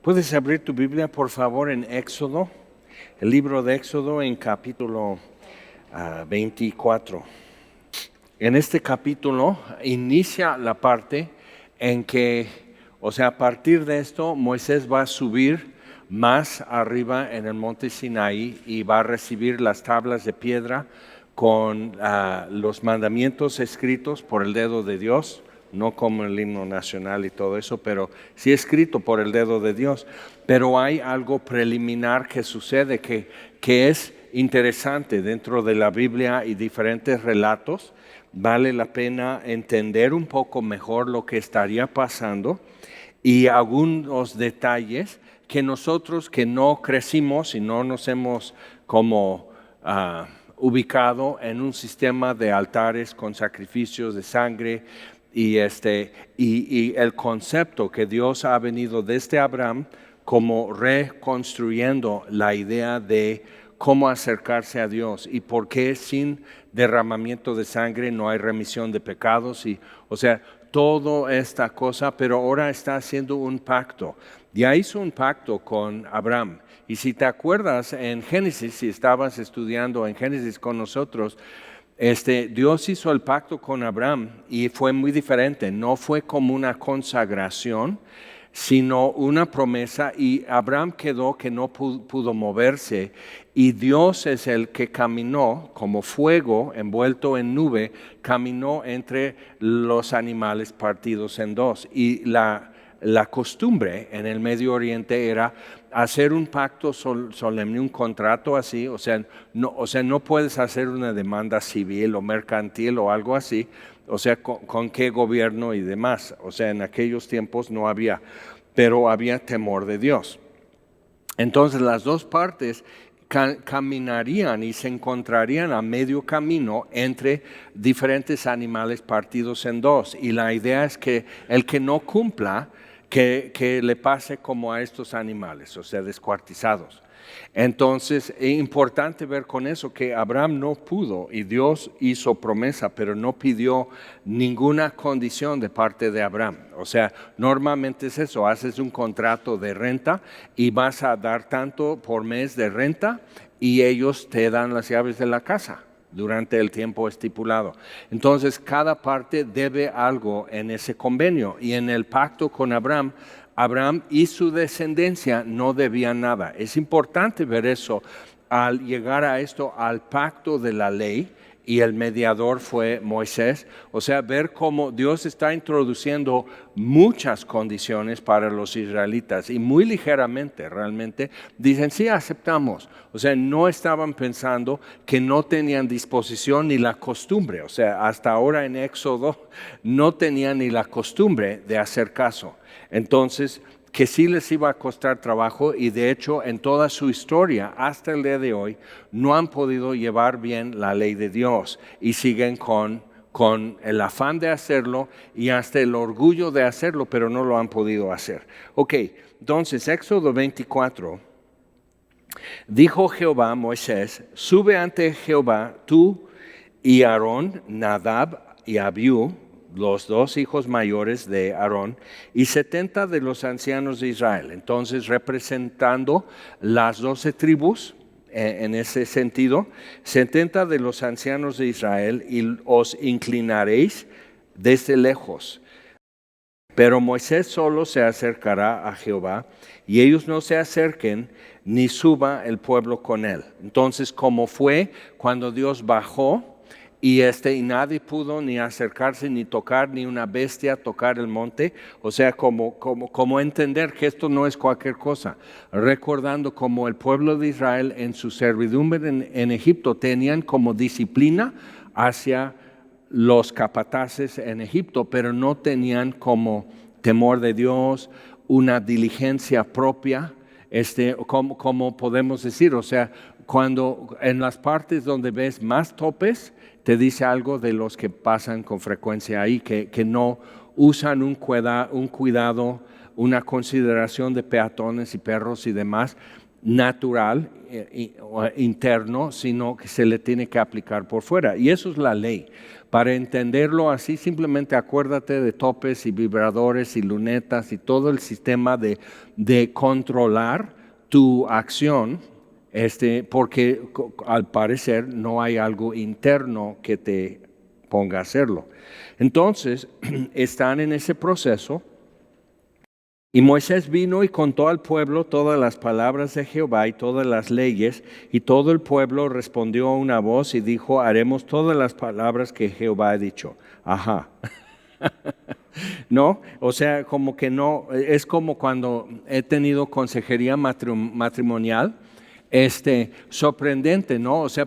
Puedes abrir tu Biblia, por favor, en Éxodo, el libro de Éxodo en capítulo 24. En este capítulo inicia la parte en que, a partir de esto, Moisés va a subir más arriba en el monte Sinaí y va a recibir las tablas de piedra con los mandamientos escritos por el dedo de Dios. No como el himno nacional y todo eso, pero sí escrito por el dedo de Dios. Pero hay algo preliminar que sucede que es interesante dentro de la Biblia y diferentes relatos. Vale la pena entender un poco mejor lo que estaría pasando y algunos detalles que nosotros que no crecimos y no nos hemos como ubicado en un sistema de altares con sacrificios de sangre, y el concepto que Dios ha venido desde Abraham como reconstruyendo la idea de cómo acercarse a Dios y por qué sin derramamiento de sangre no hay remisión de pecados, y toda esta cosa, pero ahora está haciendo un pacto. Ya hizo un pacto con Abraham. Y si te acuerdas en Génesis, si estabas estudiando en Génesis con nosotros, Dios hizo el pacto con Abraham y fue muy diferente. No fue como una consagración, sino una promesa, y Abraham quedó que no pudo moverse, y Dios es el que caminó como fuego envuelto en nube, caminó entre los animales partidos en dos. Y la costumbre en el Medio Oriente era hacer un pacto solemne, un contrato así, no puedes hacer una demanda civil o mercantil o algo así, con qué gobierno y demás. En aquellos tiempos no había, pero había temor de Dios. Entonces las dos partes caminarían y se encontrarían a medio camino entre diferentes animales partidos en dos. Y la idea es que el que no cumpla, que le pase como a estos animales, descuartizados. Entonces es importante ver con eso que Abraham no pudo, y Dios hizo promesa, pero no pidió ninguna condición de parte de Abraham. Normalmente es eso, haces un contrato de renta y vas a dar tanto por mes de renta y ellos te dan las llaves de la casa durante el tiempo estipulado. Entonces cada parte debe algo en ese convenio, y en el pacto con Abraham y su descendencia no debían nada. Es importante ver eso al llegar a esto, al pacto de la ley, y el mediador fue Moisés. Ver cómo Dios está introduciendo muchas condiciones para los israelitas, y muy ligeramente realmente dicen, sí, aceptamos. No estaban pensando que no tenían disposición ni la costumbre. Hasta ahora en Éxodo no tenían ni la costumbre de hacer caso. Entonces, que sí les iba a costar trabajo, y de hecho en toda su historia hasta el día de hoy no han podido llevar bien la ley de Dios y siguen con el afán de hacerlo y hasta el orgullo de hacerlo, pero no lo han podido hacer. Entonces Éxodo 24, dijo Jehová a Moisés, sube ante Jehová tú y Aarón, Nadab y Abiú, los dos hijos mayores de Aarón, y 70 de los ancianos de Israel. Entonces, representando las 12 tribus, en ese sentido, 70 de los ancianos de Israel, y os inclinaréis desde lejos. Pero Moisés solo se acercará a Jehová, y ellos no se acerquen, ni suba el pueblo con él. Entonces, como fue cuando Dios bajó, y nadie pudo ni acercarse, ni tocar, ni una bestia tocar el monte. Como entender que esto no es cualquier cosa. Recordando como el pueblo de Israel en su servidumbre en Egipto tenían como disciplina hacia los capataces en Egipto, pero no tenían como temor de Dios, una diligencia propia, como podemos decir, cuando en las partes donde ves más topes, te dice algo de los que pasan con frecuencia ahí, que no usan un cuidado, una consideración de peatones y perros y demás. natural o interno, sino que se le tiene que aplicar por fuera. Y eso es la ley. Para entenderlo así, simplemente acuérdate de topes y vibradores y lunetas y todo el sistema de controlar tu acción, porque al parecer no hay algo interno que te ponga a hacerlo. Entonces, están en ese proceso. Y Moisés vino y contó al pueblo todas las palabras de Jehová y todas las leyes, y todo el pueblo respondió a una voz y dijo, haremos todas las palabras que Jehová ha dicho. Ajá. ¿No? O sea, como que no, es como cuando he tenido consejería matrimonial. Sorprendente, ¿no? O sea,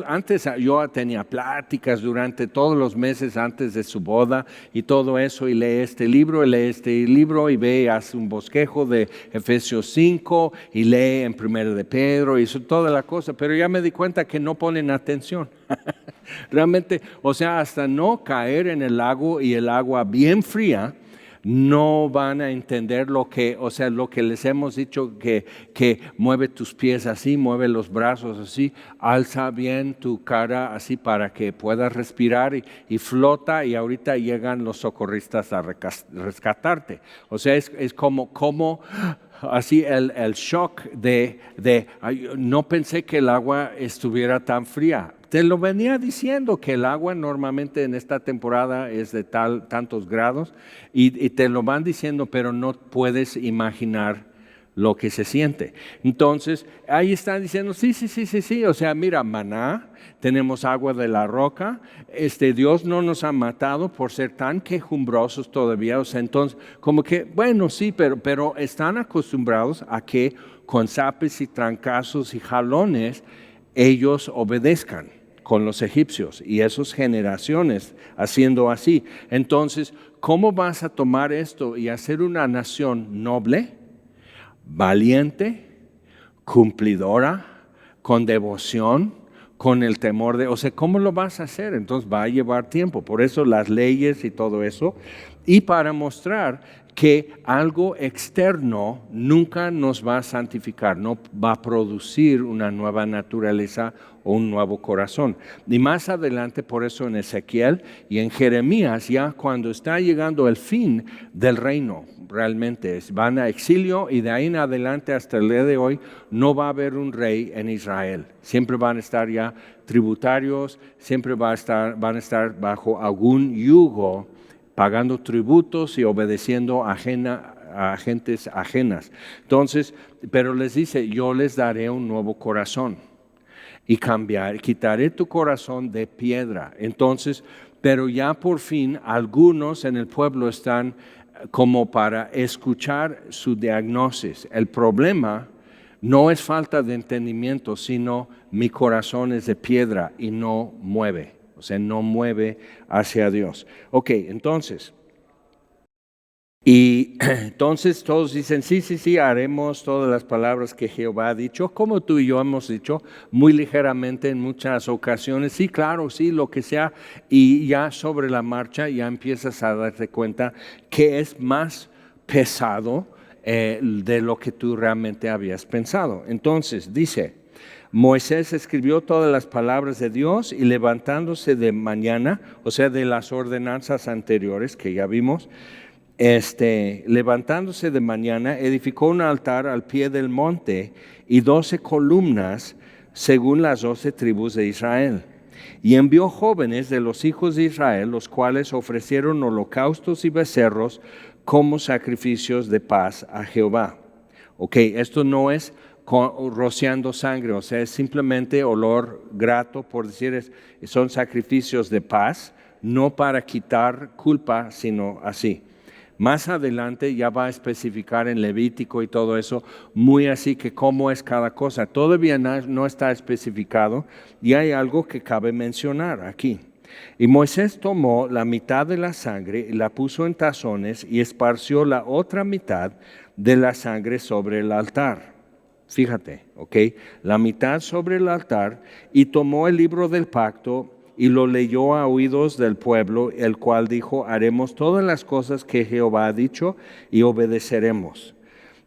antes yo tenía pláticas durante todos los meses antes de su boda y todo eso, y lee este libro, y ve y hace un bosquejo de Efesios 5, y lee en 1 de Pedro, y eso, toda la cosa, pero ya me di cuenta que no ponen atención. Realmente, o sea, hasta no caer en el lago y el agua bien fría, no van a entender lo que les hemos dicho, que mueve tus pies así, mueve los brazos así, alza bien tu cara así para que puedas respirar y flota, y ahorita llegan los socorristas a rescatarte. O sea, es como así el shock no pensé que el agua estuviera tan fría. Te lo venía diciendo que el agua normalmente en esta temporada es de tantos grados y te lo van diciendo, pero no puedes imaginar lo que se siente. Entonces, ahí están diciendo, sí, o sea, mira, maná, tenemos agua de la roca, Dios no nos ha matado por ser tan quejumbrosos todavía, o sea, entonces, como que, bueno, sí, pero están acostumbrados a que con zapes y trancazos y jalones, ellos obedezcan con los egipcios y esas generaciones haciendo así. Entonces, ¿cómo vas a tomar esto y hacer una nación noble, valiente, cumplidora, con devoción, con el temor o sea, ¿cómo lo vas a hacer? Entonces va a llevar tiempo, por eso las leyes y todo eso, y para mostrar que algo externo nunca nos va a santificar, no va a producir una nueva naturaleza o un nuevo corazón. Y más adelante, por eso en Ezequiel y en Jeremías, ya cuando está llegando el fin del reino, realmente van a exilio, y de ahí en adelante hasta el día de hoy no va a haber un rey en Israel. Siempre van a estar ya tributarios, siempre van a estar bajo algún yugo, pagando tributos y obedeciendo a gentes ajenas. Entonces, pero les dice, yo les daré un nuevo corazón y quitaré tu corazón de piedra. Entonces, pero ya por fin algunos en el pueblo están como para escuchar su diagnosis. El problema no es falta de entendimiento, sino mi corazón es de piedra y no mueve. O sea, no mueve hacia Dios. Ok, entonces todos dicen, sí, haremos todas las palabras que Jehová ha dicho, como tú y yo hemos dicho, muy ligeramente en muchas ocasiones, sí, claro, sí, lo que sea, y ya sobre la marcha ya empiezas a darte cuenta que es más pesado de lo que tú realmente habías pensado. Entonces, dice, Moisés escribió todas las palabras de Dios y levantándose de mañana, o sea, de las ordenanzas anteriores que ya vimos, levantándose de mañana, edificó un altar al pie del monte y 12 columnas según las 12 tribus de Israel. Y envió jóvenes de los hijos de Israel, los cuales ofrecieron holocaustos y becerros como sacrificios de paz a Jehová. Ok, esto no es rociando sangre, o sea, es simplemente olor grato, por decir, son sacrificios de paz, no para quitar culpa, sino así. Más adelante ya va a especificar en Levítico y todo eso, muy así que cómo es cada cosa. Todavía no está especificado y hay algo que cabe mencionar aquí. Y Moisés tomó la mitad de la sangre y la puso en tazones y esparció la otra mitad de la sangre sobre el altar. Fíjate, ok, la mitad sobre el altar, y tomó el libro del pacto y lo leyó a oídos del pueblo, el cual dijo, haremos todas las cosas que Jehová ha dicho y obedeceremos.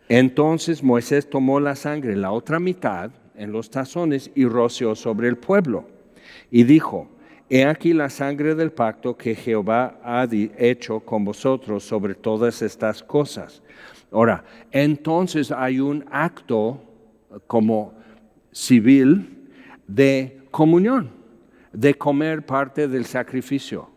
Entonces Moisés tomó la sangre, la otra mitad, en los tazones y roció sobre el pueblo. Y dijo, he aquí la sangre del pacto que Jehová ha hecho con vosotros sobre todas estas cosas. Ahora, entonces hay un acto como civil de comunión, de comer parte del sacrificio.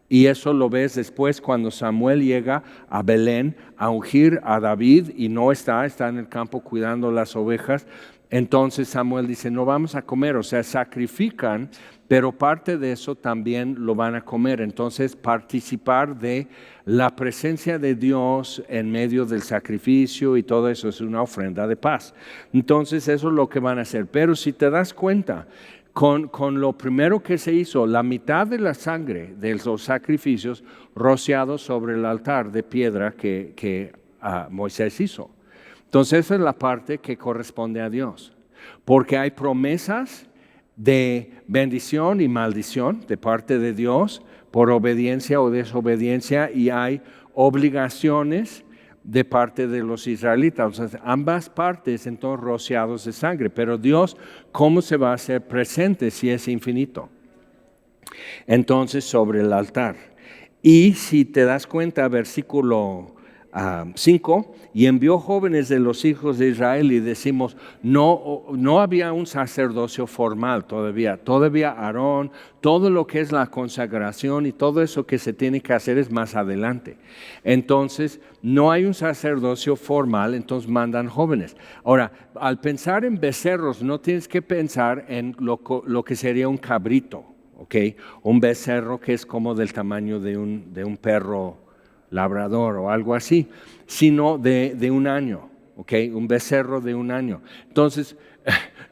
Y eso lo ves después cuando Samuel llega a Belén a ungir a David y no está en el campo cuidando las ovejas. Entonces Samuel dice, no vamos a comer, o sea, sacrifican, pero parte de eso también lo van a comer. Entonces participar de la presencia de Dios en medio del sacrificio y todo eso es una ofrenda de paz. Entonces eso es lo que van a hacer. Pero si te das cuenta, con lo primero que se hizo, la mitad de la sangre de los sacrificios rociados sobre el altar de piedra que Moisés hizo. Entonces esa es la parte que corresponde a Dios, porque hay promesas de bendición y maldición de parte de Dios por obediencia o desobediencia y hay obligaciones de parte de los israelitas. Entonces, ambas partes entonces rociados de sangre. Pero Dios, ¿cómo se va a hacer presente si es infinito? Entonces, sobre el altar. Y si te das cuenta, versículo 5, y envió jóvenes de los hijos de Israel y decimos, no había un sacerdocio formal todavía Aarón, todo lo que es la consagración y todo eso que se tiene que hacer es más adelante. Entonces, no hay un sacerdocio formal, entonces mandan jóvenes. Ahora, al pensar en becerros, no tienes que pensar en lo que sería un cabrito, ¿ok? Un becerro que es como del tamaño de un perro labrador o algo así, sino de un año, ¿ok? Un becerro de un año. Entonces,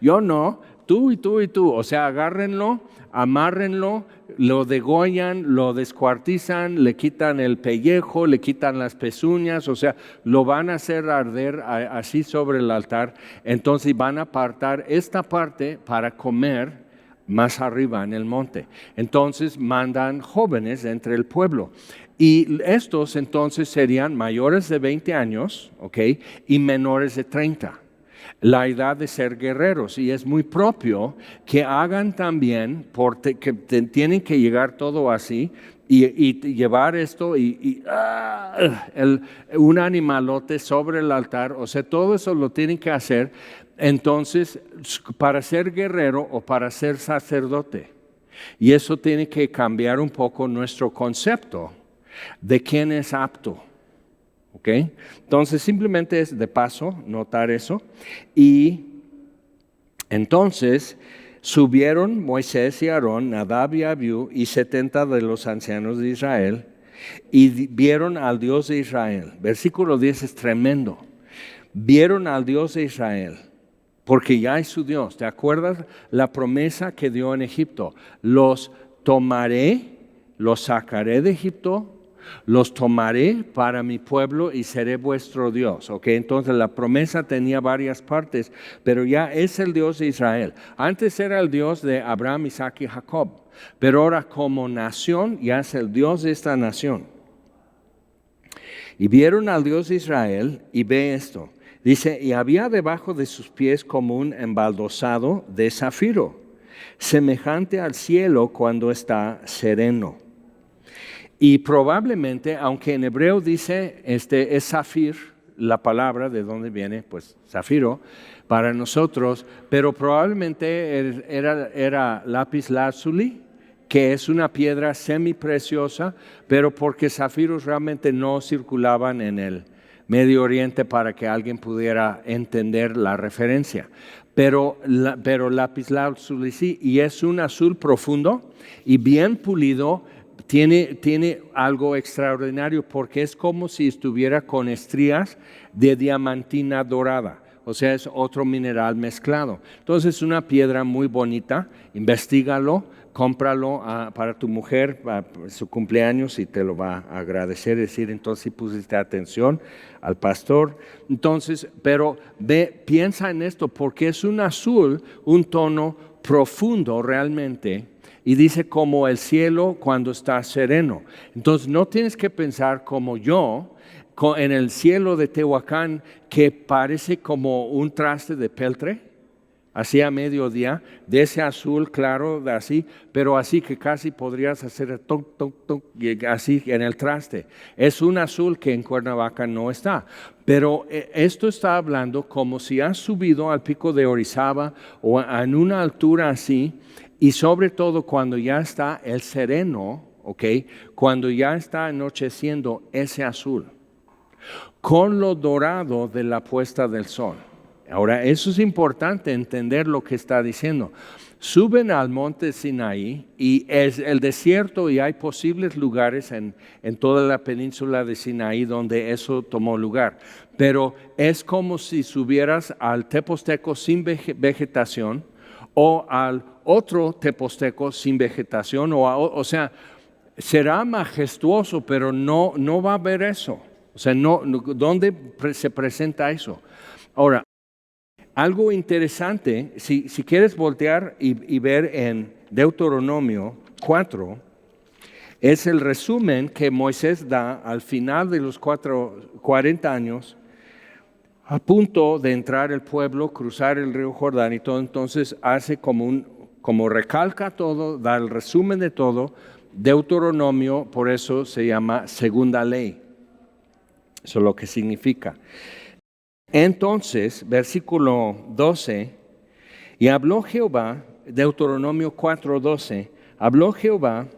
yo no, tú y tú y tú, o sea, agárrenlo, amárrenlo, lo degollan, lo descuartizan, le quitan el pellejo, le quitan las pezuñas, o sea, lo van a hacer arder así sobre el altar, entonces van a apartar esta parte para comer más arriba en el monte. Entonces mandan jóvenes entre el pueblo. Y estos entonces serían mayores de 20 años, ¿ok? Y menores de 30. La edad de ser guerreros. Y es muy propio que hagan también, que tienen que llegar todo así y llevar esto un animalote sobre el altar. O sea, todo eso lo tienen que hacer. Entonces, para ser guerrero o para ser sacerdote. Y eso tiene que cambiar un poco nuestro concepto de quién es apto, ¿ok? Entonces simplemente es de paso notar eso. Y entonces subieron Moisés y Aarón, Nadab y Abiú y 70 de los ancianos de Israel y vieron al Dios de Israel. Versículo 10 es tremendo. Vieron al Dios de Israel. Porque ya es su Dios. ¿Te acuerdas la promesa que dio en Egipto? Los tomaré, los sacaré de Egipto, los tomaré para mi pueblo y seré vuestro Dios. ¿Ok? Entonces la promesa tenía varias partes, pero ya es el Dios de Israel. Antes era el Dios de Abraham, Isaac y Jacob, pero ahora como nación ya es el Dios de esta nación. Y vieron al Dios de Israel y ve esto. Dice, y había debajo de sus pies como un embaldosado de zafiro, semejante al cielo cuando está sereno. Y probablemente, aunque en hebreo dice, es zafir, la palabra de dónde viene, pues zafiro, para nosotros, pero probablemente era lápiz lazuli, que es una piedra semipreciosa, pero porque zafiros realmente no circulaban en el Medio Oriente para que alguien pudiera entender la referencia. Pero lapislázuli sí, y es un azul profundo y bien pulido, tiene algo extraordinario porque es como si estuviera con estrías de diamantina dorada. O sea, es otro mineral mezclado. Entonces es una piedra muy bonita, investígalo, cómpralo para tu mujer, para su cumpleaños y te lo va a agradecer, decir, entonces si pusiste atención al pastor. Entonces, pero piensa en esto, porque es un azul, un tono profundo realmente, y dice como el cielo cuando está sereno. Entonces no tienes que pensar como yo, en el cielo de Tehuacán que parece como un traste de peltre, así a mediodía, de ese azul claro, así, pero así que casi podrías hacer toc, toc, toc, así en el traste. Es un azul que en Cuernavaca no está. Pero esto está hablando como si has subido al pico de Orizaba o en una altura así, y sobre todo cuando ya está el sereno, ¿ok? Cuando ya está anocheciendo ese azul, con lo dorado de la puesta del sol. Ahora, eso es importante entender lo que está diciendo. Suben al monte Sinaí y es el desierto y hay posibles lugares en toda la península de Sinaí donde eso tomó lugar. Pero es como si subieras al Teposteco sin vegetación o al otro Teposteco sin vegetación. O sea, será majestuoso, pero no va a haber eso. O sea, ¿dónde se presenta eso? Ahora, algo interesante, si quieres voltear y ver en Deuteronomio 4, es el resumen que Moisés da al final de los 40 años, a punto de entrar el pueblo, cruzar el río Jordán y todo. Entonces hace como recalca todo, da el resumen de todo. Deuteronomio, por eso se llama segunda ley. Eso es lo que significa. Entonces, versículo 12, y habló Jehová, Deuteronomio 4:12, habló Jehová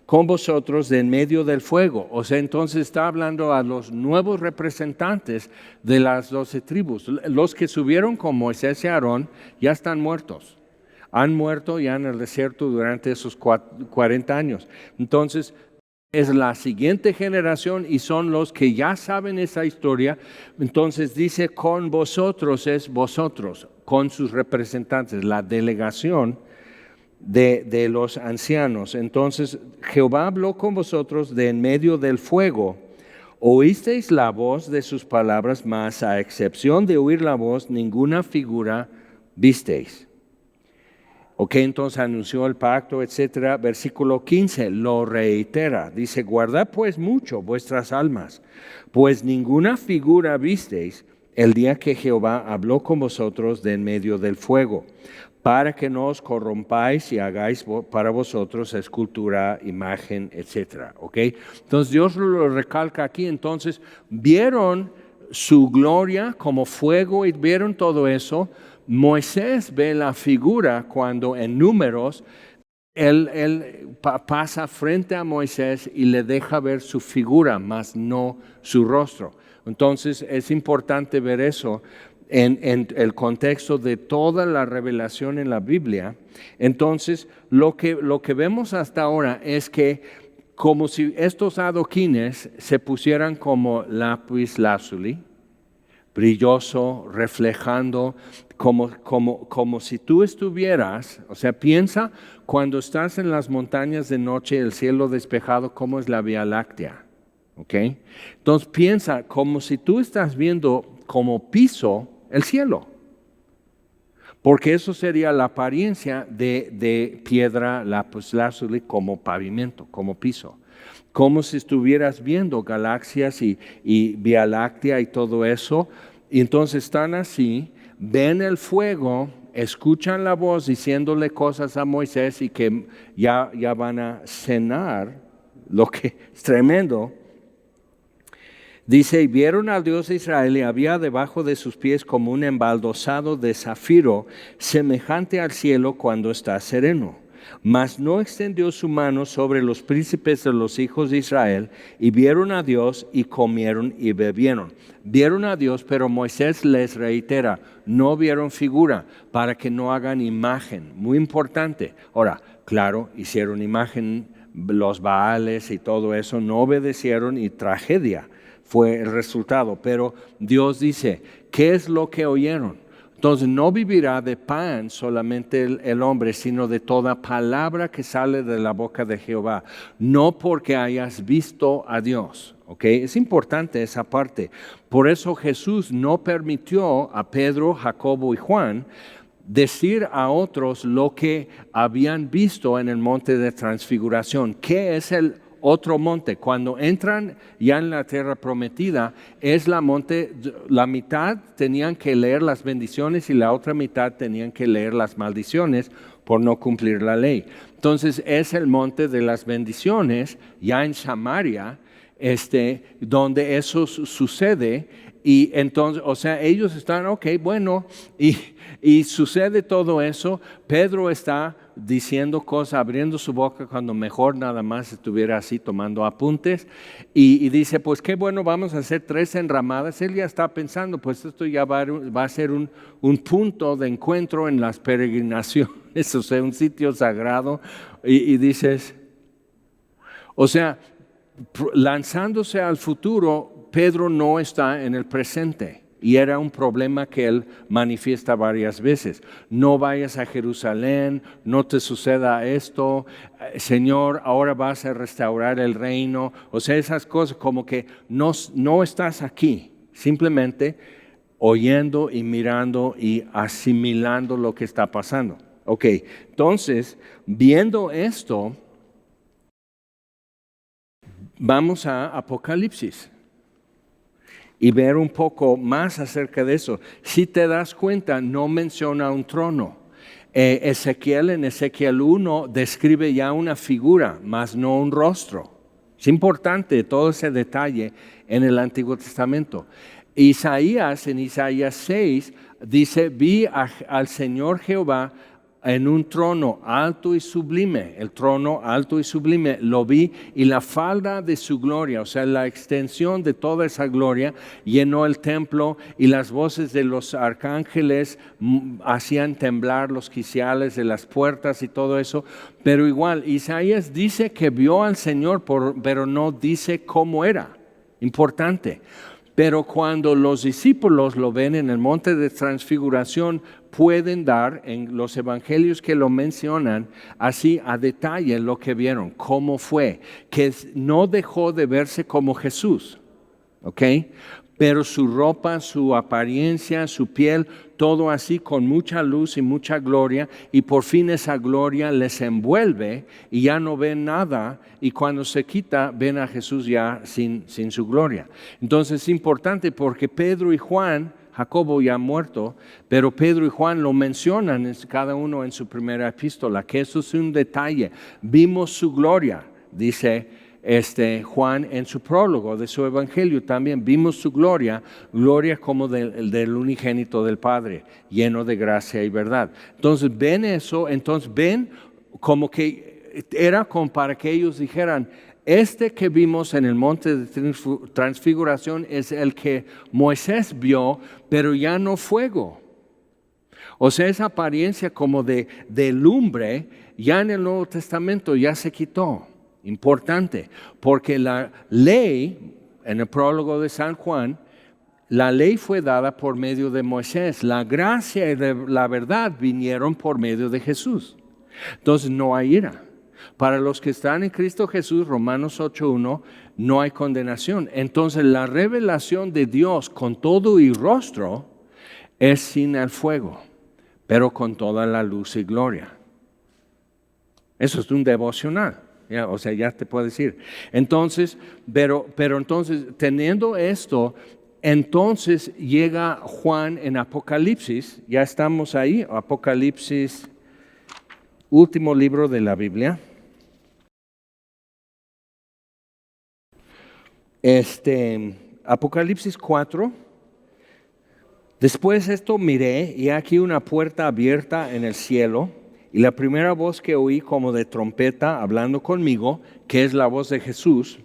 con vosotros de en medio del fuego. O sea, entonces está hablando a los nuevos representantes de las 12 tribus. Los que subieron con Moisés y Aarón ya están muertos. Han muerto ya en el desierto durante esos 40 años. Entonces, es la siguiente generación y son los que ya saben esa historia. Entonces dice con vosotros, es vosotros, con sus representantes, la delegación de los ancianos. Entonces Jehová habló con vosotros de en medio del fuego. Oísteis la voz de sus palabras, mas a excepción de oír la voz, ninguna figura visteis. Ok, entonces anunció el pacto, etcétera. Versículo 15 lo reitera. Dice, guardad pues mucho vuestras almas, pues ninguna figura visteis el día que Jehová habló con vosotros de en medio del fuego, para que no os corrompáis y hagáis para vosotros escultura, imagen, etcétera. Ok, entonces Dios lo recalca aquí. Entonces vieron su gloria como fuego y vieron todo eso. Moisés ve la figura cuando en Números él pasa frente a Moisés y le deja ver su figura, mas no su rostro. Entonces es importante ver eso en el contexto de toda la revelación en la Biblia. Entonces lo que vemos hasta ahora es que como si estos adoquines se pusieran como lápiz lazuli, brilloso, reflejando, como si tú estuvieras, o sea, piensa cuando estás en las montañas de noche, el cielo despejado, cómo es la Vía Láctea, ¿ok? Entonces piensa como si tú estás viendo como piso el cielo, porque eso sería la apariencia de piedra lapislázuli como pavimento, como piso. Como si estuvieras viendo galaxias y Vía Láctea y todo eso. Y entonces están así, ven el fuego, escuchan la voz diciéndole cosas a Moisés y que ya van a cenar, lo que es tremendo. Dice, y vieron al Dios de Israel y había debajo de sus pies como un embaldosado de zafiro, semejante al cielo cuando está sereno. Mas no extendió su mano sobre los príncipes de los hijos de Israel, y vieron a Dios y comieron y bebieron. Vieron a Dios, pero Moisés les reitera, no vieron figura, para que no hagan imagen. Muy importante. Ahora, claro, hicieron imagen, los Baales y todo eso, no obedecieron y tragedia fue el resultado. Pero Dios dice, ¿qué es lo que oyeron? Entonces no vivirá de pan solamente el hombre, sino de toda palabra que sale de la boca de Jehová. No porque hayas visto a Dios. ¿Okay? Es importante esa parte. Por eso Jesús no permitió a Pedro, Jacobo y Juan decir a otros lo que habían visto en el monte de transfiguración. ¿Qué es el otro monte. Cuando entran ya en la tierra prometida, es la mitad tenían que leer las bendiciones y la otra mitad tenían que leer las maldiciones por no cumplir la ley. Entonces es el monte de las bendiciones, ya en Samaria, donde eso sucede. Y entonces, o sea, ellos están, ok, bueno, y sucede todo eso. Pedro está diciendo cosas, abriendo su boca cuando mejor nada más estuviera así tomando apuntes. Y dice, pues qué bueno, vamos a hacer 3 enramadas. Él ya está pensando, pues esto ya va a ser un punto de encuentro en las peregrinaciones, o sea, un sitio sagrado. Y dices, o sea, lanzándose al futuro, Pedro no está en el presente. Y era un problema que él manifiesta varias veces. No vayas a Jerusalén, no te suceda esto, Señor, ahora vas a restaurar el reino. O sea, esas cosas como que no estás aquí, simplemente oyendo y mirando y asimilando lo que está pasando. Ok, entonces, viendo esto, vamos a Apocalipsis y ver un poco más acerca de eso. Si te das cuenta, no menciona un trono. Ezequiel en Ezequiel 1 describe ya una figura, más no un rostro. Es importante todo ese detalle en el Antiguo Testamento. Isaías, en Isaías 6, dice, vi al Señor Jehová en un trono alto y sublime. El trono alto y sublime lo vi, y la falda de su gloria, o sea, la extensión de toda esa gloria, llenó el templo, y las voces de los arcángeles hacían temblar los quiciales de las puertas y todo eso. Pero igual, Isaías dice que vio al Señor, pero no dice cómo era. Importante. Pero cuando los discípulos lo ven en el monte de transfiguración, pueden dar en los evangelios que lo mencionan así a detalle lo que vieron, cómo fue, que no dejó de verse como Jesús, ¿ok? Pero su ropa, su apariencia, su piel, todo así con mucha luz y mucha gloria, y por fin esa gloria les envuelve y ya no ven nada, y cuando se quita ven a Jesús ya sin su gloria. Entonces es importante porque Pedro y Juan, Jacobo ya muerto, pero Pedro y Juan lo mencionan cada uno en su primera epístola, que eso es un detalle. Vimos su gloria, dice Juan en su prólogo de su evangelio. También vimos su gloria como del unigénito del Padre, lleno de gracia y verdad. Entonces ven eso, entonces ven como que era como para que ellos dijeran, que vimos en el monte de transfiguración es el que Moisés vio, pero ya no fuego. O sea, esa apariencia como de lumbre, ya en el Nuevo Testamento ya se quitó. Importante, porque la ley, en el prólogo de San Juan, la ley fue dada por medio de Moisés. La gracia y la verdad vinieron por medio de Jesús. Entonces no hay ira. Para los que están en Cristo Jesús, Romanos 8:1, no hay condenación. Entonces la revelación de Dios con todo y rostro es sin el fuego, pero con toda la luz y gloria. Eso es un devocional. O sea, ya te puedo decir. Entonces, pero entonces, teniendo esto, entonces llega Juan en Apocalipsis. Ya estamos ahí, Apocalipsis, último libro de la Biblia. Apocalipsis 4. Después de esto miré, y aquí una puerta abierta en el cielo. Y la primera voz que oí como de trompeta hablando conmigo, que es la voz de Jesús,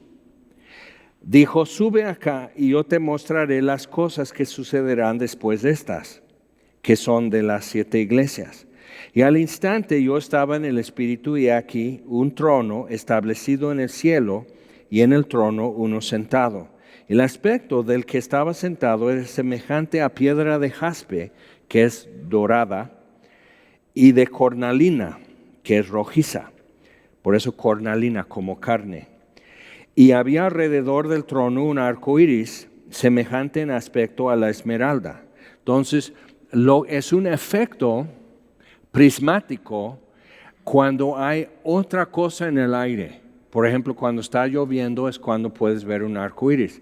dijo, sube acá y yo te mostraré las cosas que sucederán después de estas, que son de las 7 iglesias. Y al instante yo estaba en el Espíritu, y aquí un trono establecido en el cielo, y en el trono uno sentado. El aspecto del que estaba sentado era semejante a piedra de jaspe, que es dorada, y de cornalina, que es rojiza, por eso cornalina, como carne. Y había alrededor del trono un arco iris semejante en aspecto a la esmeralda. Entonces, es un efecto prismático cuando hay otra cosa en el aire. Por ejemplo, cuando está lloviendo es cuando puedes ver un arco iris.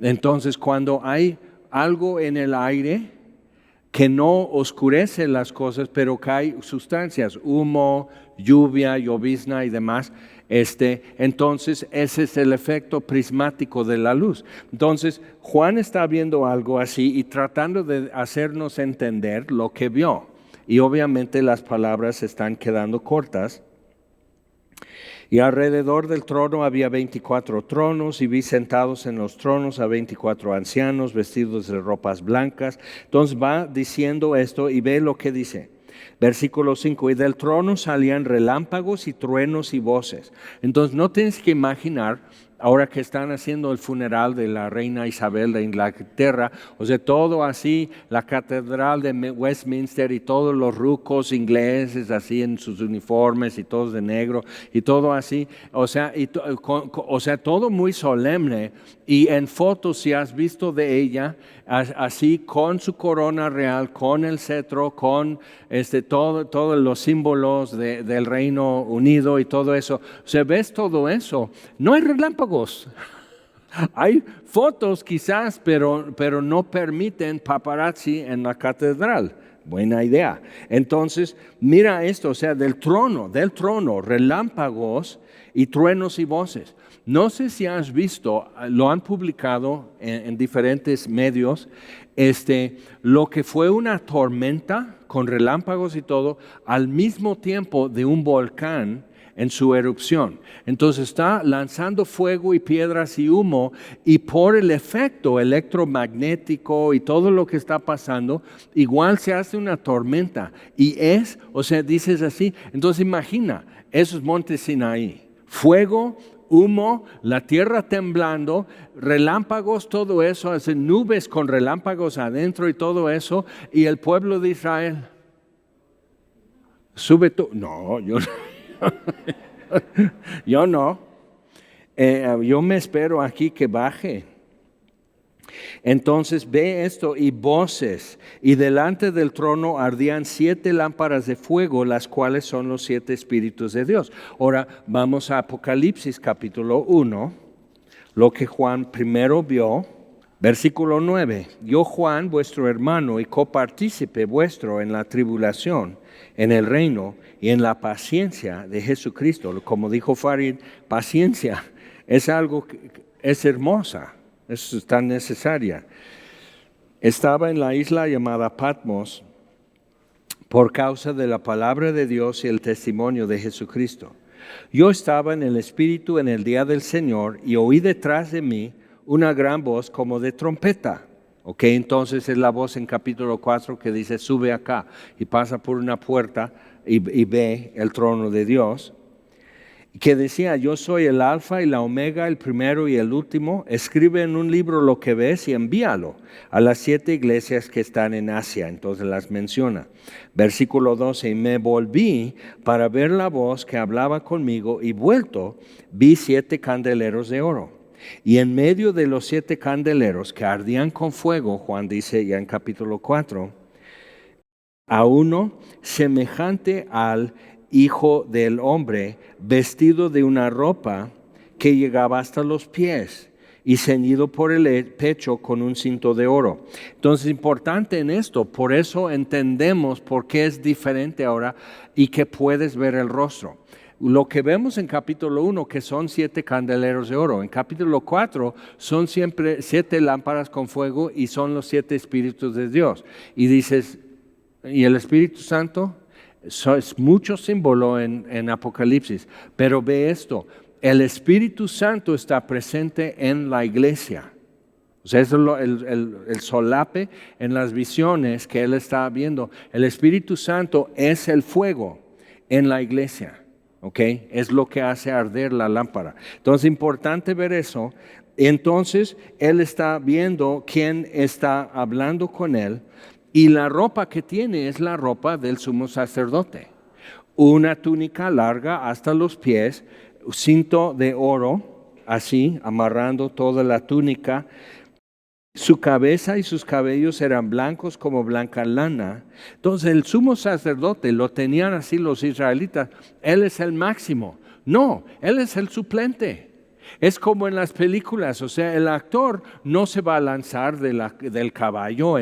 Entonces, cuando hay algo en el aire que no oscurece las cosas, pero que hay sustancias, humo, lluvia, llovizna y demás, entonces ese es el efecto prismático de la luz. Entonces, Juan está viendo algo así y tratando de hacernos entender lo que vio. Y obviamente las palabras están quedando cortas. Y alrededor del trono había 24 tronos, y vi sentados en los tronos a 24 ancianos vestidos de ropas blancas. Entonces va diciendo esto y ve lo que dice. Versículo 5, y del trono salían relámpagos y truenos y voces. Entonces no tienes que imaginar, ahora que están haciendo el funeral de la reina Isabel de Inglaterra, o sea, todo así, la catedral de Westminster y todos los rucos ingleses así en sus uniformes y todos de negro y todo así, o sea, todo muy solemne. Y en fotos, si has visto de ella, así con su corona real, con el cetro, con todos los símbolos del Reino Unido y todo eso, se ves todo eso. No hay relámpagos. Hay fotos quizás, pero no permiten paparazzi en la catedral. Buena idea. Entonces, mira esto, o sea, del trono, relámpagos y truenos y voces. No sé si has visto, lo han publicado en diferentes medios, lo que fue una tormenta con relámpagos y todo, al mismo tiempo de un volcán en su erupción. Entonces está lanzando fuego y piedras y humo, y por el efecto electromagnético y todo lo que está pasando, igual se hace una tormenta. Y dices así, entonces imagina, esos montes Sinaí, fuego, humo, la tierra temblando, relámpagos, todo eso, hacen nubes con relámpagos adentro y todo eso, y el pueblo de Israel, sube tú. No, yo no. Yo me espero aquí que baje. Entonces ve esto, y voces, y delante del trono ardían 7 lámparas de fuego, las cuales son los 7 espíritus de Dios. Ahora vamos a Apocalipsis capítulo 1, lo que Juan primero vio, versículo 9. Yo, Juan, vuestro hermano y copartícipe vuestro en la tribulación, en el reino y en la paciencia de Jesucristo. Como dijo Farid, paciencia es algo que es hermosa. Es tan necesaria. Estaba en la isla llamada Patmos por causa de la palabra de Dios y el testimonio de Jesucristo. Yo estaba en el Espíritu en el día del Señor, y oí detrás de mí una gran voz como de trompeta. Entonces es la voz en capítulo 4 que dice, sube acá, y pasa por una puerta y ve el trono de Dios, que decía, yo soy el alfa y la omega, el primero y el último. Escribe en un libro lo que ves y envíalo a las 7 iglesias que están en Asia. Entonces las menciona. Versículo 12, y me volví para ver la voz que hablaba conmigo, y vuelto vi 7 candeleros de oro. Y en medio de los 7 candeleros que ardían con fuego, Juan dice ya en capítulo 4, a uno semejante al Hijo del Hombre, vestido de una ropa que llegaba hasta los pies y ceñido por el pecho con un cinto de oro. Entonces, importante en esto, por eso entendemos por qué es diferente ahora y que puedes ver el rostro. Lo que vemos en capítulo 1, que son 7 candeleros de oro. En capítulo 4 son siempre 7 lámparas con fuego, y son los 7 espíritus de Dios. Y dices, ¿y el Espíritu Santo? Eso es mucho símbolo en Apocalipsis, pero ve esto, el Espíritu Santo está presente en la iglesia. O sea, eso es el solape en las visiones que él está viendo. El Espíritu Santo es el fuego en la iglesia, es lo que hace arder la lámpara. Entonces, importante ver eso. Entonces, él está viendo quién está hablando con él. Y la ropa que tiene es la ropa del sumo sacerdote. Una túnica larga hasta los pies, cinto de oro, así, amarrando toda la túnica. Su cabeza y sus cabellos eran blancos como blanca lana. Entonces el sumo sacerdote lo tenían así los israelitas. Él es el máximo. No, él es el suplente. Es como en las películas, o sea, el actor no se va a lanzar del caballo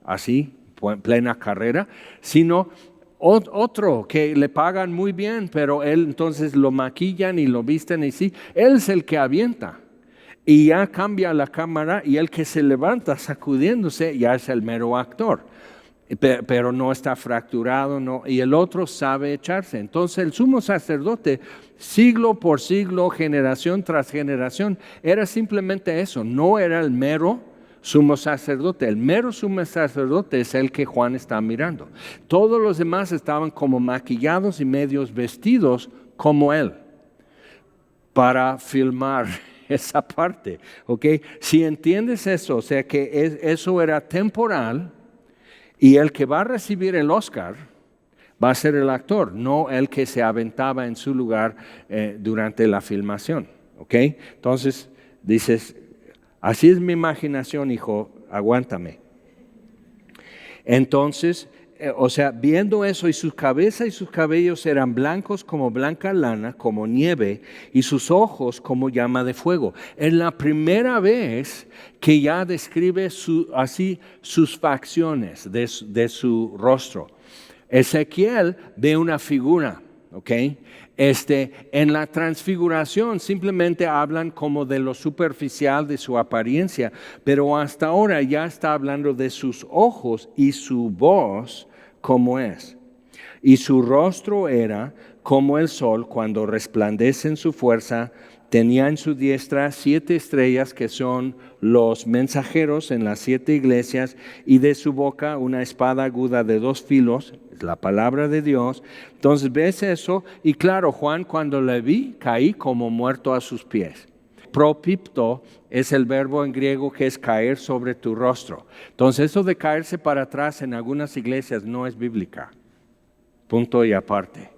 así, en plena carrera, sino otro que le pagan muy bien, pero él entonces lo maquillan y lo visten y sí, él es el que avienta. Y ya cambia la cámara y el que se levanta sacudiéndose ya es el mero actor. Pero no está fracturado, no, y el otro sabe echarse. Entonces el sumo sacerdote, siglo por siglo, generación tras generación, era simplemente eso, no era el mero sumo sacerdote. El mero sumo sacerdote es el que Juan está mirando. Todos los demás estaban como maquillados y medios vestidos como él, para filmar esa parte, ¿ok? Si entiendes eso, o sea que eso era temporal. Y el que va a recibir el Oscar va a ser el actor, no el que se aventaba en su lugar durante la filmación. ¿Ok? Entonces dices, así es mi imaginación, hijo, aguántame. Entonces, o sea, viendo eso, y su cabeza y sus cabellos eran blancos como blanca lana, como nieve, y sus ojos como llama de fuego. Es la primera vez que ya describe así sus facciones de su rostro. Ezequiel ve una figura, ¿ok? En la transfiguración simplemente hablan como de lo superficial de su apariencia, pero hasta ahora ya está hablando de sus ojos y su voz como es. Y su rostro era como el sol cuando resplandece en su fuerza. Tenía en su diestra 7 estrellas que son los mensajeros en las 7 iglesias, y de su boca una espada aguda de 2 filos, es la palabra de Dios. Entonces ves eso, y claro, Juan, cuando le vi, caí como muerto a sus pies. Propipto es el verbo en griego que es caer sobre tu rostro. Entonces eso de caerse para atrás en algunas iglesias no es bíblica. Punto y aparte.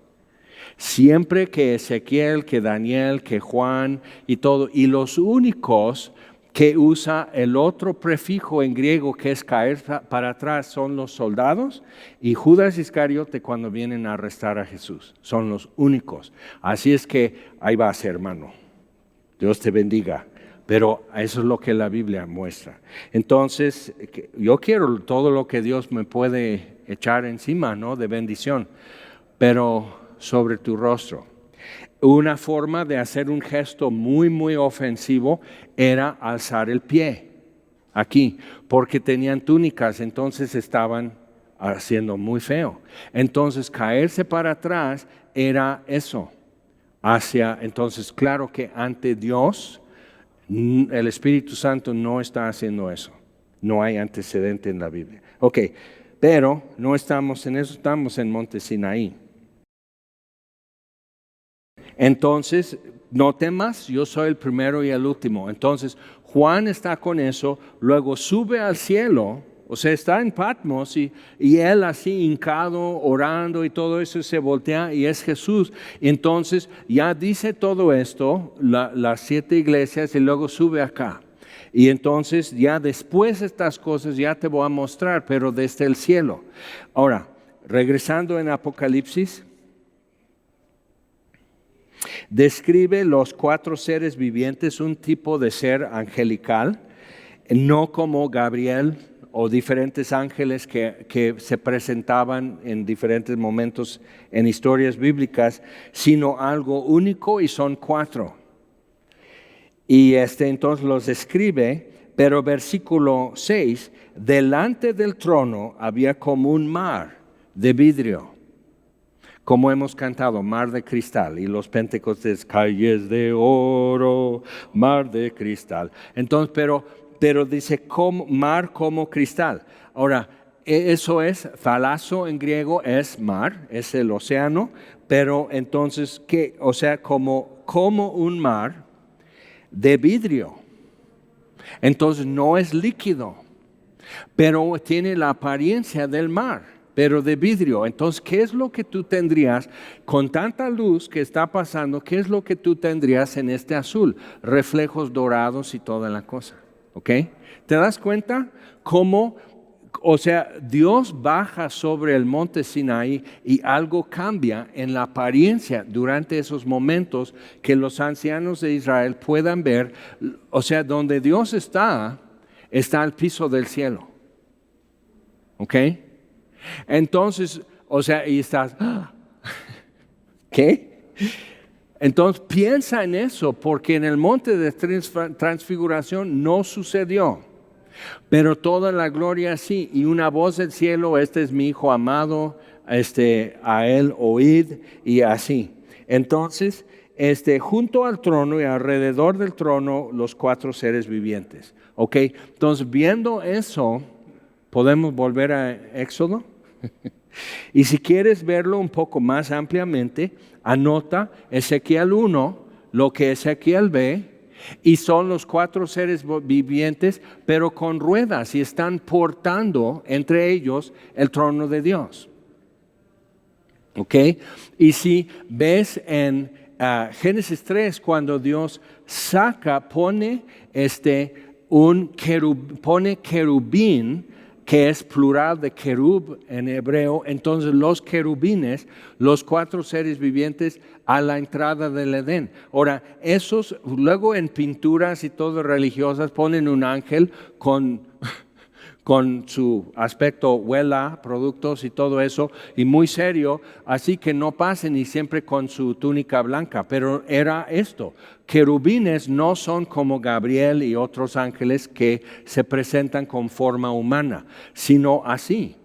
Siempre que Ezequiel, que Daniel, que Juan y todo, y los únicos que usa el otro prefijo en griego que es caer para atrás son los soldados y Judas Iscariote cuando vienen a arrestar a Jesús. Son los únicos. Así es que ahí vas, hermano. Dios te bendiga. Pero eso es lo que la Biblia muestra. Entonces, yo quiero todo lo que Dios me puede echar encima, ¿no? De bendición. Pero sobre tu rostro. Una forma de hacer un gesto muy, muy ofensivo era alzar el pie aquí, porque tenían túnicas, entonces estaban haciendo muy feo. Entonces caerse para atrás era eso, entonces claro que ante Dios, el Espíritu Santo no está haciendo eso. No hay antecedente en la Biblia. Ok, pero no estamos en eso, estamos en Monte Sinaí. Entonces, no temas, yo soy el primero y el último. Entonces, Juan está con eso, luego sube al cielo, o sea, está en Patmos y él así hincado, orando y todo eso se voltea y es Jesús. Entonces, ya dice todo esto, las 7 iglesias y luego sube acá. Y entonces, ya después de estas cosas ya te voy a mostrar, pero desde el cielo. Ahora, regresando en Apocalipsis, describe los 4 seres vivientes, un tipo de ser angelical, no como Gabriel o diferentes ángeles que se presentaban en diferentes momentos en historias bíblicas, sino algo único y son 4. Y entonces los describe, pero versículo 6, delante del trono había como un mar de vidrio. Como hemos cantado, mar de cristal, y los pentecostés, calles de oro, mar de cristal. Entonces, pero dice mar como cristal. Ahora, eso es, thalasso en griego es mar, es el océano, pero entonces, ¿qué? O sea, como un mar de vidrio. Entonces, no es líquido, pero tiene la apariencia del mar, pero de vidrio. Entonces, ¿qué es lo que tú tendrías con tanta luz que está pasando? ¿Qué es lo que tú tendrías en este azul? Reflejos dorados y toda la cosa, ¿ok? ¿Te das cuenta cómo O sea, Dios baja sobre el monte Sinaí y algo cambia en la apariencia durante esos momentos que los ancianos de Israel puedan ver. O sea, donde Dios está al piso del cielo. ¿Ok? Entonces, o sea, y estás, ¿qué? Entonces piensa en eso, porque en el monte de transfiguración no sucedió, pero toda la gloria sí, y una voz del cielo, este es mi hijo amado, a él oíd, y así. Entonces, junto al trono y alrededor del trono, los 4 seres vivientes. ¿Ok? Entonces, viendo eso, ¿podemos volver a Éxodo? Y si quieres verlo un poco más ampliamente, anota Ezequiel 1, lo que Ezequiel ve, y son los 4 seres vivientes, pero con ruedas, y están portando entre ellos el trono de Dios. ¿Ok? Y si ves en Génesis 3, cuando Dios pone pone querubín, que es plural de querub en hebreo, entonces los querubines, los 4 seres vivientes a la entrada del Edén. Ahora, esos luego en pinturas y todo religiosas ponen un ángel con su aspecto huela, productos y todo eso, y muy serio, así que no pasen y siempre con su túnica blanca, pero era esto. Querubines no son como Gabriel y otros ángeles que se presentan con forma humana, sino así,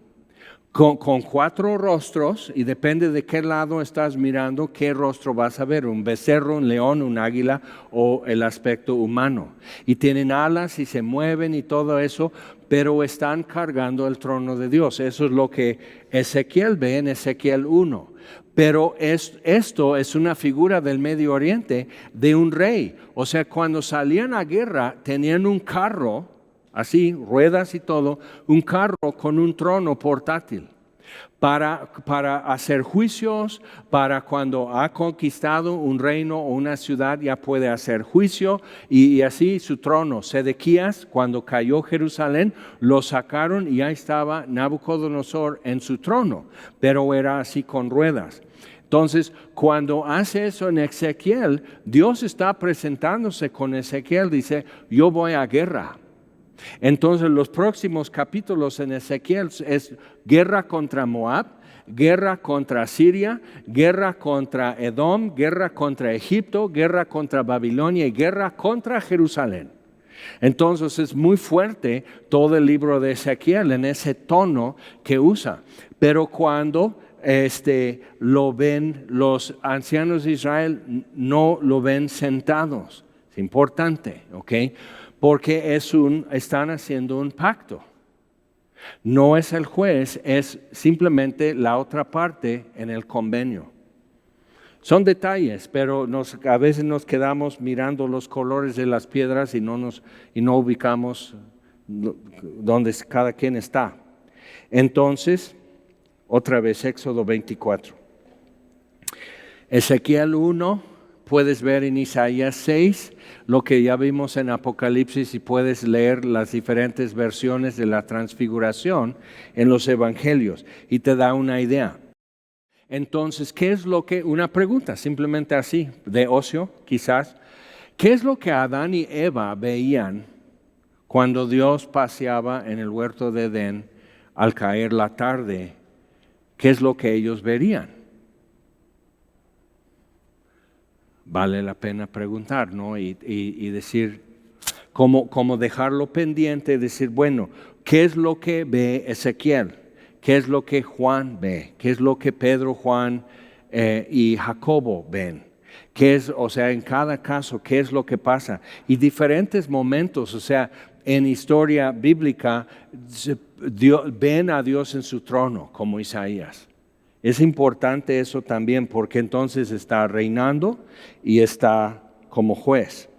con 4 rostros, y depende de qué lado estás mirando, qué rostro vas a ver, un becerro, un león, un águila o el aspecto humano. Y tienen alas y se mueven y todo eso, pero están cargando el trono de Dios. Eso es lo que Ezequiel ve en Ezequiel 1. Pero esto es una figura del Medio Oriente de un rey. O sea, cuando salían a guerra tenían un carro, así, ruedas y todo, un carro con un trono portátil para hacer juicios, para cuando ha conquistado un reino o una ciudad ya puede hacer juicio y así su trono. Sedequías, cuando cayó Jerusalén, lo sacaron y ahí estaba Nabucodonosor en su trono, pero era así con ruedas. Entonces, cuando hace eso en Ezequiel, Dios está presentándose con Ezequiel, dice, yo voy a guerra. Entonces los próximos capítulos en Ezequiel es guerra contra Moab, guerra contra Siria, guerra contra Edom, guerra contra Egipto, guerra contra Babilonia y guerra contra Jerusalén. Entonces es muy fuerte todo el libro de Ezequiel en ese tono que usa. Pero cuando lo ven los ancianos de Israel, no lo ven sentados. Es importante, ¿ok? Porque están haciendo un pacto. No es el juez, es simplemente la otra parte en el convenio. Son detalles, pero a veces nos quedamos mirando los colores de las piedras y no ubicamos dónde cada quien está. Entonces, otra vez Éxodo 24. Ezequiel 1. Puedes ver en Isaías 6 lo que ya vimos en Apocalipsis y puedes leer las diferentes versiones de la transfiguración en los evangelios y te da una idea. Entonces, ¿qué es una pregunta, simplemente así, de ocio quizás, ¿qué es lo que Adán y Eva veían cuando Dios paseaba en el huerto de Edén al caer la tarde? ¿Qué es lo que ellos verían? Vale la pena preguntar, ¿no? Y decir, como dejarlo pendiente, decir, bueno, ¿qué es lo que ve Ezequiel? ¿Qué es lo que Juan ve? ¿Qué es lo que Pedro, Juan y Jacobo ven? O sea, en cada caso, ¿qué es lo que pasa? Y diferentes momentos, o sea, en historia bíblica, ven a Dios en su trono, como Isaías. Es importante eso también porque entonces está reinando y está como juez.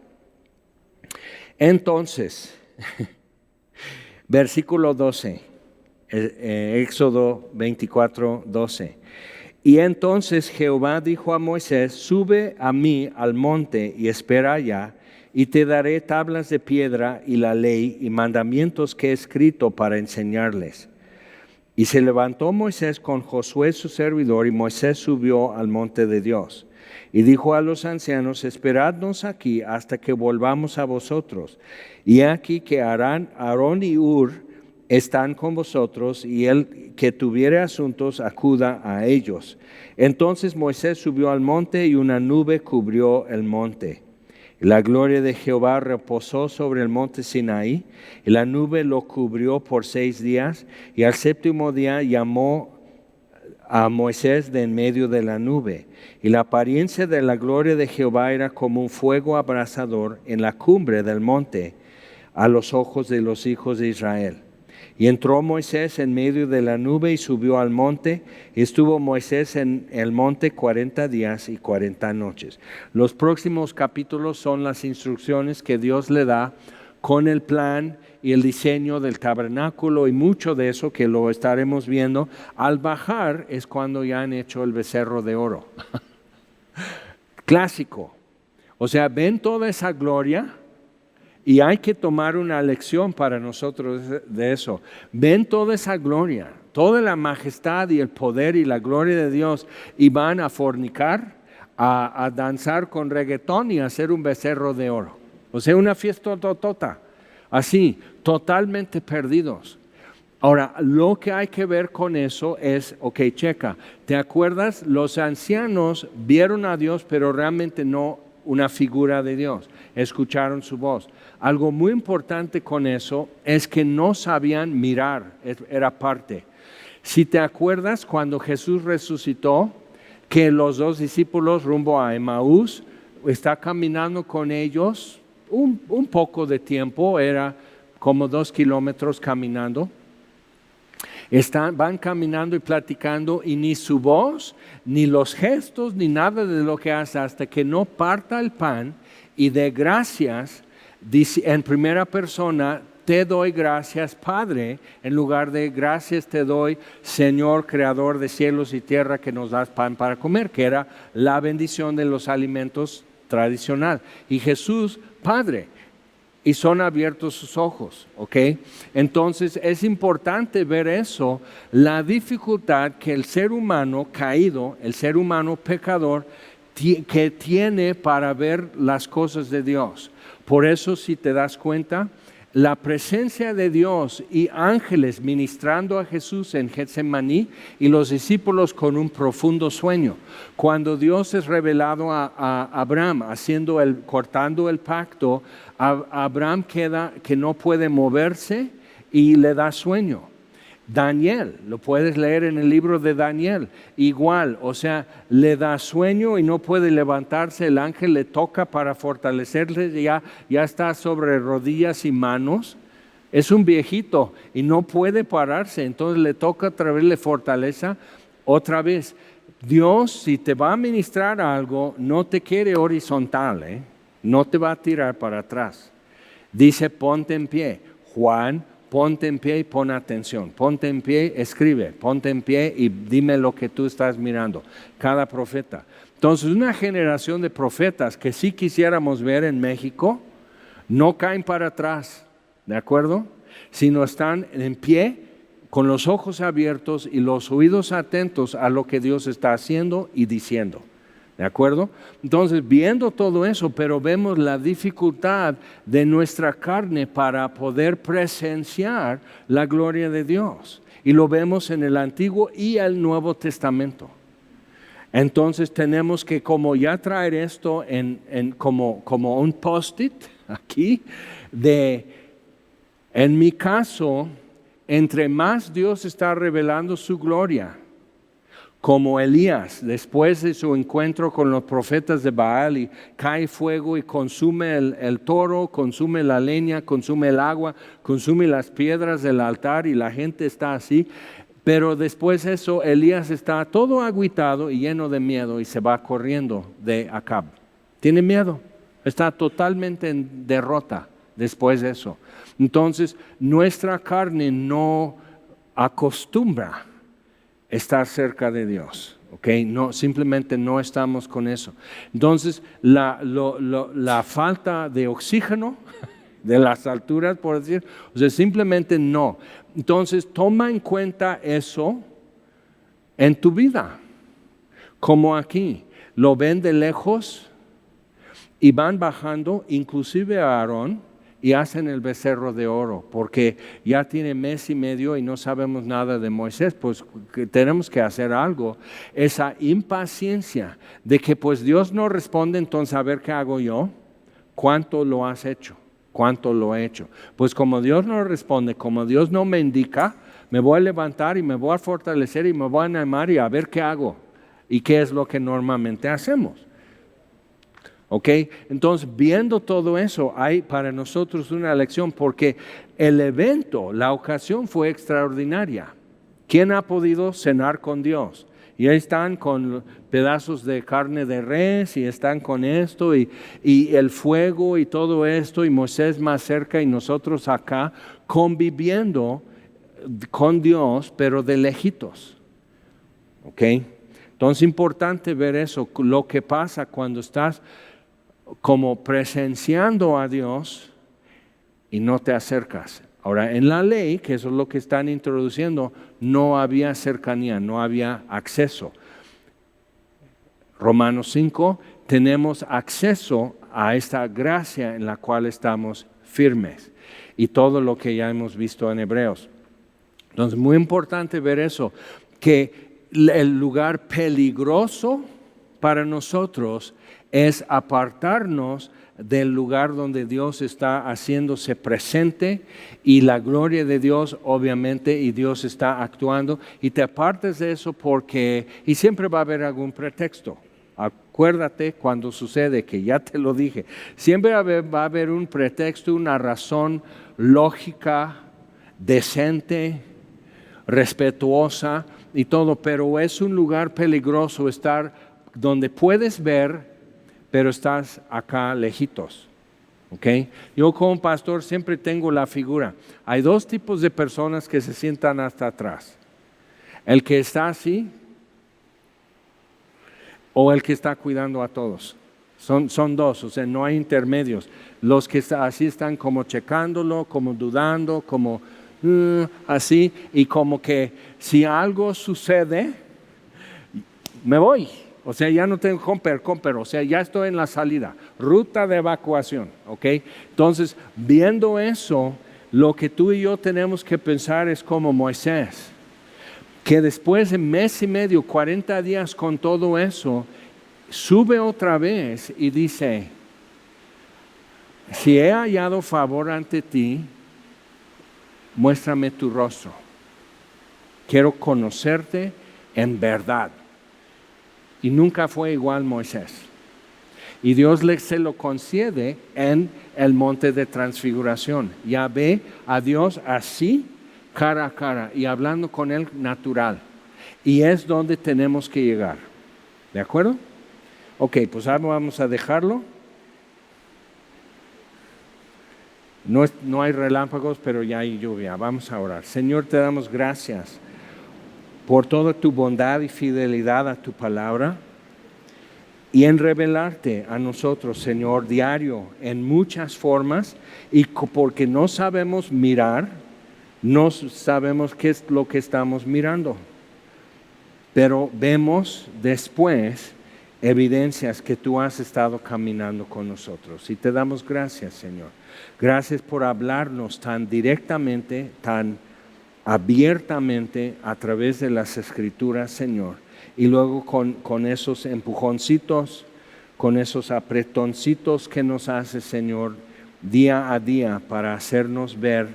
Entonces, versículo 12, Éxodo 24, 12. Y entonces Jehová dijo a Moisés, sube a mí al monte y espera allá, y te daré tablas de piedra y la ley y mandamientos que he escrito para enseñarles. Y se levantó Moisés con Josué su servidor, y Moisés subió al monte de Dios. Y dijo a los ancianos: esperadnos aquí hasta que volvamos a vosotros. Y aquí que Aarón y Hur están con vosotros, y el que tuviere asuntos acuda a ellos. Entonces Moisés subió al monte, y una nube cubrió el monte. Y la gloria de Jehová reposó sobre el monte Sinaí, y la nube lo cubrió por 6 días, y al 7º día llamó a Moisés de en medio de la nube. Y la apariencia de la gloria de Jehová era como un fuego abrasador en la cumbre del monte a los ojos de los hijos de Israel. Y entró Moisés en medio de la nube y subió al monte, y estuvo Moisés en el monte 40 días y 40 noches. Los próximos capítulos son las instrucciones que Dios le da con el plan y el diseño del tabernáculo, y mucho de eso que lo estaremos viendo. Al bajar es cuando ya han hecho el becerro de oro. Clásico. O sea, ven toda esa gloria. Y hay que tomar una lección para nosotros de eso. Ven toda esa gloria, toda la majestad y el poder y la gloria de Dios, y van a fornicar, a danzar con reggaetón y a hacer un becerro de oro. O sea, una fiesta totota, así, totalmente perdidos. Ahora, lo que hay que ver con eso es, ok, checa, ¿te acuerdas? Los ancianos vieron a Dios, pero realmente no una figura de Dios. Escucharon su voz. Algo muy importante con eso es que no sabían mirar, era parte. Si te acuerdas, cuando Jesús resucitó, que los 2 discípulos rumbo a Emaús, está caminando con ellos un poco de tiempo, era como 2 kilómetros caminando. Van caminando y platicando, y ni su voz, ni los gestos, ni nada de lo que hace, hasta que no parta el pan y dé gracias, dice en primera persona: te doy gracias, Padre, en lugar de gracias te doy, Señor, creador de cielos y tierra, que nos das pan para comer, que era la bendición de los alimentos tradicional. Y Jesús, Padre. Y son abiertos sus ojos, ¿ok? Entonces es importante ver eso, la dificultad que el ser humano caído, el ser humano pecador, que tiene para ver las cosas de Dios. Por eso, si te das cuenta, la presencia de Dios y ángeles ministrando a Jesús en Getsemaní, y los discípulos con un profundo sueño. Cuando Dios es revelado a Abraham, cortando el pacto, Abraham queda que no puede moverse y le da sueño. Daniel, lo puedes leer en el libro de Daniel, igual, o sea, le da sueño y no puede levantarse, el ángel le toca para fortalecerle, ya está sobre rodillas y manos, es un viejito y no puede pararse, entonces le toca traerle fortaleza otra vez. Dios, si te va a ministrar algo, no te quiere horizontal, no te va a tirar para atrás. Dice: ponte en pie. Juan: ponte en pie y pon atención. Ponte en pie, escribe. Ponte en pie y dime lo que tú estás mirando. Cada profeta. Entonces, una generación de profetas que sí quisiéramos ver en México, no caen para atrás, ¿de acuerdo? Sino están en pie, con los ojos abiertos y los oídos atentos a lo que Dios está haciendo y diciendo. ¿De acuerdo? Entonces, viendo todo eso, pero vemos la dificultad de nuestra carne para poder presenciar la gloria de Dios. Y lo vemos en el Antiguo y el Nuevo Testamento. Entonces tenemos que como ya traer esto como un post-it aquí, en mi caso, entre más Dios está revelando su gloria, como Elías, después de su encuentro con los profetas de Baal, y cae fuego y consume el toro, consume la leña, consume el agua, consume las piedras del altar, y la gente está así. Pero después de eso, Elías está todo agüitado y lleno de miedo y se va corriendo de Acab. Tiene miedo, está totalmente en derrota después de eso. Entonces, nuestra carne no acostumbra estar cerca de Dios. Okay, no, simplemente no estamos con eso. Entonces, la falta de oxígeno de las alturas, por decir, o sea, simplemente no. Entonces, toma en cuenta eso en tu vida, como aquí. Lo ven de lejos y van bajando, inclusive a Aarón, y hacen el becerro de oro, porque ya tiene mes y medio y no sabemos nada de Moisés, pues que tenemos que hacer algo. Esa impaciencia de que pues Dios no responde, entonces a ver qué hago yo, cuánto lo has hecho, cuánto lo he hecho. Pues como Dios no responde, como Dios no me indica, me voy a levantar y me voy a fortalecer y me voy a animar y a ver qué hago y qué es lo que normalmente hacemos. ¿Ok? Entonces, viendo todo eso, hay para nosotros una lección porque el evento, la ocasión fue extraordinaria. ¿Quién ha podido cenar con Dios? Y ahí están con pedazos de carne de res y están con esto y el fuego y todo esto y Moisés más cerca y nosotros acá conviviendo con Dios, pero de lejitos. ¿Ok? Entonces, es importante ver eso, lo que pasa cuando estás como presenciando a Dios y no te acercas. Ahora, en la ley, que eso es lo que están introduciendo, no había cercanía, no había acceso. Romanos 5, tenemos acceso a esta gracia en la cual estamos firmes. Y todo lo que ya hemos visto en Hebreos. Entonces, muy importante ver eso, que el lugar peligroso para nosotros es apartarnos del lugar donde Dios está haciéndose presente y la gloria de Dios obviamente y Dios está actuando y te apartes de eso porque y siempre va a haber algún pretexto. Acuérdate cuando sucede que ya te lo dije, siempre va a haber un pretexto, una razón lógica, decente, respetuosa y todo, pero es un lugar peligroso estar donde puedes ver pero estás acá lejitos, ¿ok? Yo como pastor siempre tengo la figura. Hay dos tipos de personas que se sientan hasta atrás. El que está así o el que está cuidando a todos. Son dos, o sea, no hay intermedios. Los que así están como checándolo, como dudando, como así, y como que si algo sucede, me voy. O sea, ya no tengo comper, o sea, ya estoy en la salida, ruta de evacuación, ¿ok? Entonces, viendo eso, lo que tú y yo tenemos que pensar es como Moisés, que después de mes y medio, 40 días con todo eso, sube otra vez y dice, si he hallado favor ante ti, muéstrame tu rostro. Quiero conocerte en verdad. Y nunca fue igual Moisés. Y Dios se lo concede en el monte de transfiguración. Ya ve a Dios así, cara a cara, y hablando con él natural. Y es donde tenemos que llegar. ¿De acuerdo? Ok, pues ahora vamos a dejarlo. No hay relámpagos, pero ya hay lluvia. Vamos a orar. Señor, te damos gracias por toda tu bondad y fidelidad a tu palabra y en revelarte a nosotros, Señor, diario, en muchas formas, y porque no sabemos mirar, no sabemos qué es lo que estamos mirando, pero vemos después evidencias que tú has estado caminando con nosotros, y te damos gracias, Señor. Gracias por hablarnos tan directamente, tan abiertamente a través de las Escrituras, Señor, y luego con esos empujoncitos, con esos apretoncitos que nos hace, Señor, día a día para hacernos ver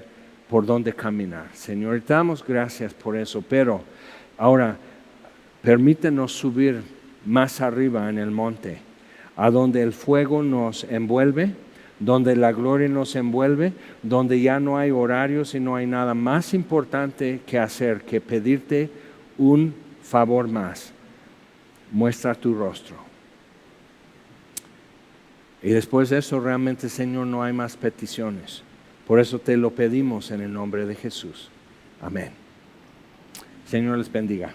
por dónde caminar. Señor, te damos gracias por eso, pero ahora permítenos subir más arriba en el monte, a donde el fuego nos envuelve, donde la gloria nos envuelve, donde ya no hay horarios y no hay nada más importante que hacer que pedirte un favor más. Muestra tu rostro. Y después de eso realmente, Señor, no hay más peticiones. Por eso te lo pedimos en el nombre de Jesús. Amén. Señor les bendiga.